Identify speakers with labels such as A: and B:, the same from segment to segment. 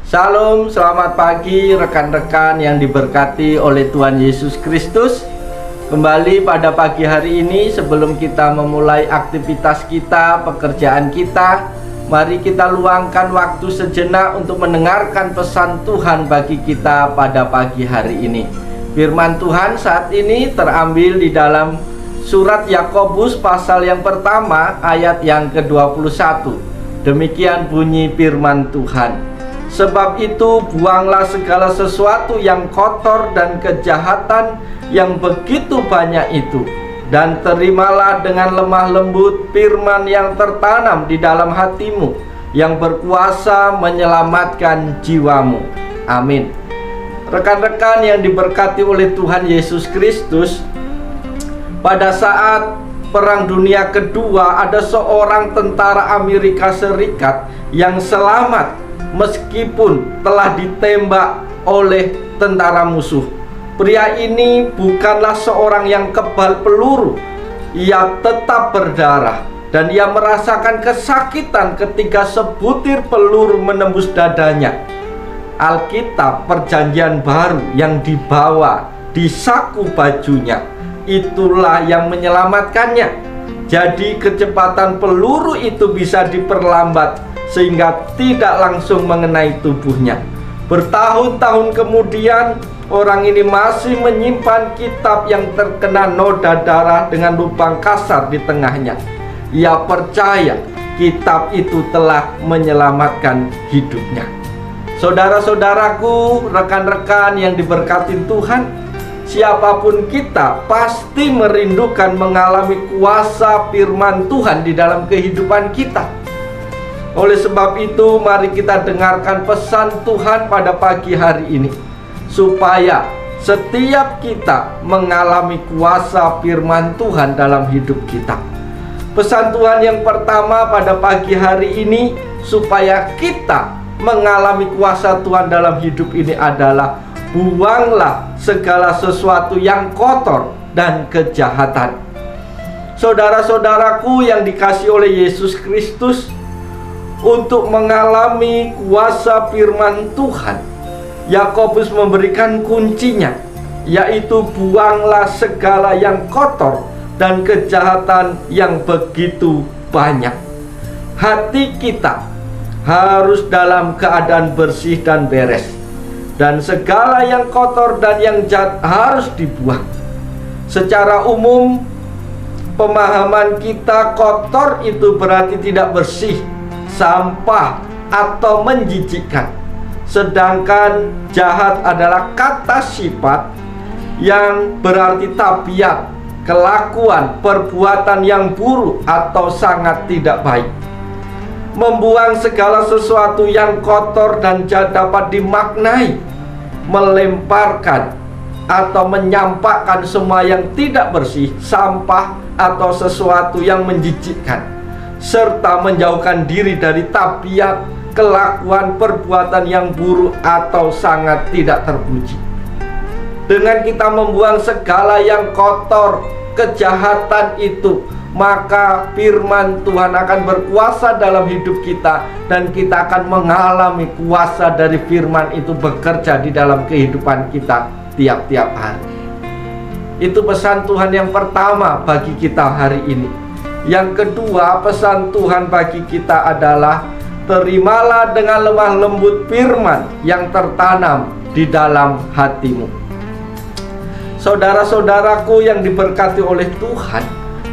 A: Shalom, selamat pagi rekan-rekan yang diberkati oleh Tuhan Yesus Kristus. Kembali pada pagi hari ini, sebelum kita memulai aktivitas kita, pekerjaan kita, mari kita luangkan waktu sejenak untuk mendengarkan pesan Tuhan bagi kita pada pagi hari ini. Firman Tuhan saat ini terambil di dalam surat Yakobus pasal yang pertama ayat yang ke-21. Demikian bunyi firman Tuhan. Sebab itu buanglah segala sesuatu yang kotor dan kejahatan yang begitu banyak itu, dan terimalah dengan lemah lembut firman yang tertanam di dalam hatimu, yang berkuasa menyelamatkan jiwamu. Amin. Rekan-rekan yang diberkati oleh Tuhan Yesus Kristus, pada saat Perang Dunia Kedua ada seorang tentara Amerika Serikat yang selamat meskipun telah ditembak oleh tentara musuh. Pria ini bukanlah seorang yang kebal peluru. Ia tetap berdarah dan ia merasakan kesakitan ketika sebutir peluru menembus dadanya. Alkitab Perjanjian Baru yang dibawa di saku bajunya, itulah yang menyelamatkannya. Jadi kecepatan peluru itu bisa diperlambat sehingga tidak langsung mengenai tubuhnya. Bertahun-tahun kemudian, orang ini masih menyimpan kitab yang terkena noda darah dengan lubang kasar di tengahnya. Ia percaya kitab itu telah menyelamatkan hidupnya. Saudara-saudaraku, rekan-rekan yang diberkati Tuhan, siapapun kita pasti merindukan mengalami kuasa firman Tuhan di dalam kehidupan kita. Oleh sebab itu, mari kita dengarkan pesan Tuhan pada pagi hari ini, supaya setiap kita mengalami kuasa firman Tuhan dalam hidup kita. Pesan Tuhan yang pertama pada pagi hari ini, supaya kita mengalami kuasa Tuhan dalam hidup ini adalah: buanglah segala sesuatu yang kotor dan kejahatan. Saudara-saudaraku yang dikasihi oleh Yesus Kristus, untuk mengalami kuasa firman Tuhan, Yakobus memberikan kuncinya, yaitu buanglah segala yang kotor dan kejahatan yang begitu banyak. Hati kita harus dalam keadaan bersih dan beres, dan segala yang kotor dan yang jahat harus dibuang. Secara umum, pemahaman kita kotor itu berarti tidak bersih, sampah, atau menjijikkan. Sedangkan jahat adalah kata sifat yang berarti tabiat, kelakuan, perbuatan yang buruk atau sangat tidak baik. Membuang segala sesuatu yang kotor dan jahat dapat dimaknai melemparkan atau menyampakkan semua yang tidak bersih, sampah, atau sesuatu yang menjijikkan, serta menjauhkan diri dari tabiat, kelakuan, perbuatan yang buruk atau sangat tidak terpuji. Dengan kita membuang segala yang kotor, kejahatan itu, maka firman Tuhan akan berkuasa dalam hidup kita, dan kita akan mengalami kuasa dari firman itu bekerja di dalam kehidupan kita tiap-tiap hari. Itu pesan Tuhan yang pertama bagi kita hari ini. Yang kedua, pesan Tuhan bagi kita adalah: terimalah dengan lemah lembut firman yang tertanam di dalam hatimu. Saudara-saudaraku yang diberkati oleh Tuhan,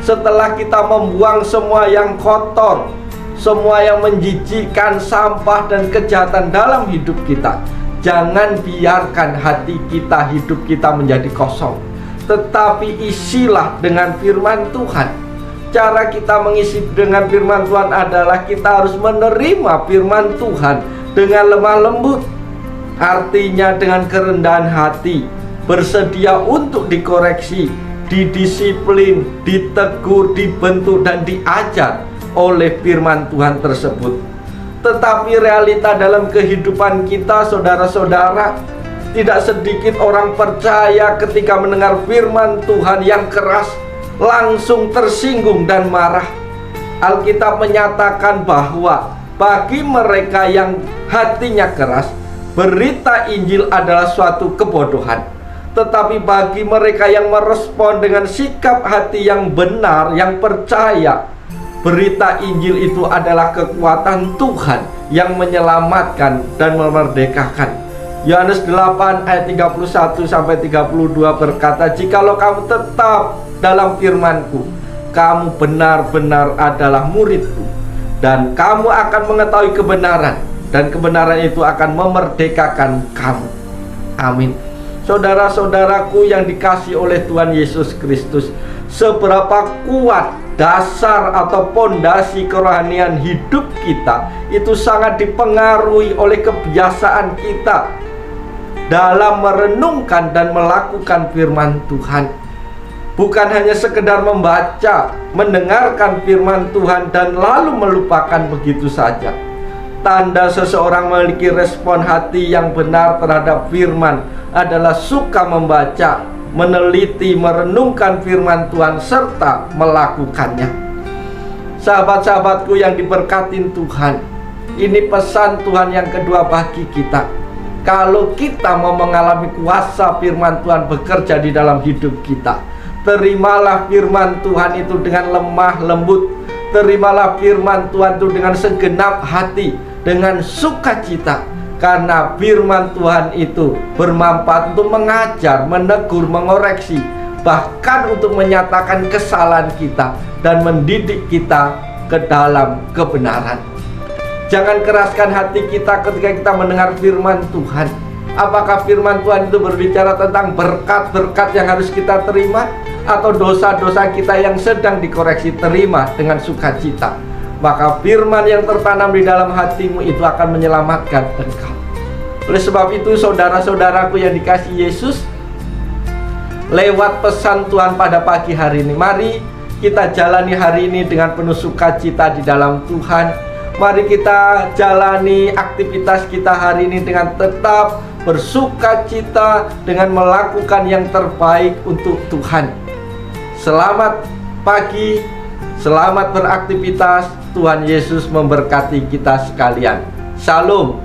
A: setelah kita membuang semua yang kotor, semua yang menjijikkan, sampah, dan kejahatan dalam hidup kita, jangan biarkan hati kita, hidup kita menjadi kosong, tetapi isilah dengan firman Tuhan. Cara kita mengisi dengan firman Tuhan adalah kita harus menerima firman Tuhan dengan lemah lembut. Artinya dengan kerendahan hati, bersedia untuk dikoreksi, didisiplin, ditegur, dibentuk, dan diajar oleh firman Tuhan tersebut. Tetapi realita dalam kehidupan kita, saudara-saudara, tidak sedikit orang percaya ketika mendengar firman Tuhan yang keras, langsung tersinggung dan marah. Alkitab menyatakan bahwa bagi mereka yang hatinya keras, berita Injil adalah suatu kebodohan. Tetapi bagi mereka yang merespon dengan sikap hati yang benar, yang percaya, berita Injil itu adalah kekuatan Tuhan yang menyelamatkan dan memerdekakan. Yohanes 8 ayat 31 sampai 32 berkata, "Jikalau kamu tetap dalam firman-Ku, kamu benar-benar adalah murid-Ku, dan kamu akan mengetahui kebenaran, dan kebenaran itu akan memerdekakan kamu." Amin. Saudara-saudaraku yang dikasihi oleh Tuhan Yesus Kristus, seberapa kuat dasar atau pondasi kerohanian hidup kita itu sangat dipengaruhi oleh kebiasaan kita dalam merenungkan dan melakukan firman Tuhan. Bukan hanya sekedar membaca, mendengarkan firman Tuhan dan lalu melupakan begitu saja. Tanda seseorang memiliki respon hati yang benar terhadap firman adalah suka membaca, meneliti, merenungkan firman Tuhan serta melakukannya. Sahabat-sahabatku yang diberkatin Tuhan, ini pesan Tuhan yang kedua bagi kita. Kalau kita mau mengalami kuasa firman Tuhan bekerja di dalam hidup kita, terimalah firman Tuhan itu dengan lemah lembut. Terimalah firman Tuhan itu dengan segenap hati, dengan sukacita. Karena firman Tuhan itu bermanfaat untuk mengajar, menegur, mengoreksi, bahkan untuk menyatakan kesalahan kita dan mendidik kita ke dalam kebenaran. Jangan keraskan hati kita ketika kita mendengar firman Tuhan. Apakah firman Tuhan itu berbicara tentang berkat-berkat yang harus kita terima, atau dosa-dosa kita yang sedang dikoreksi? Terima dengan sukacita. Maka firman yang tertanam di dalam hatimu itu akan menyelamatkan engkau. Oleh sebab itu, saudara-saudaraku yang dikasihi Yesus, lewat pesan Tuhan pada pagi hari ini, mari kita jalani hari ini dengan penuh sukacita di dalam Tuhan. Mari kita jalani aktivitas kita hari ini dengan tetap bersukacita, dengan melakukan yang terbaik untuk Tuhan. Selamat pagi, selamat beraktivitas. Tuhan Yesus memberkati kita sekalian. Shalom.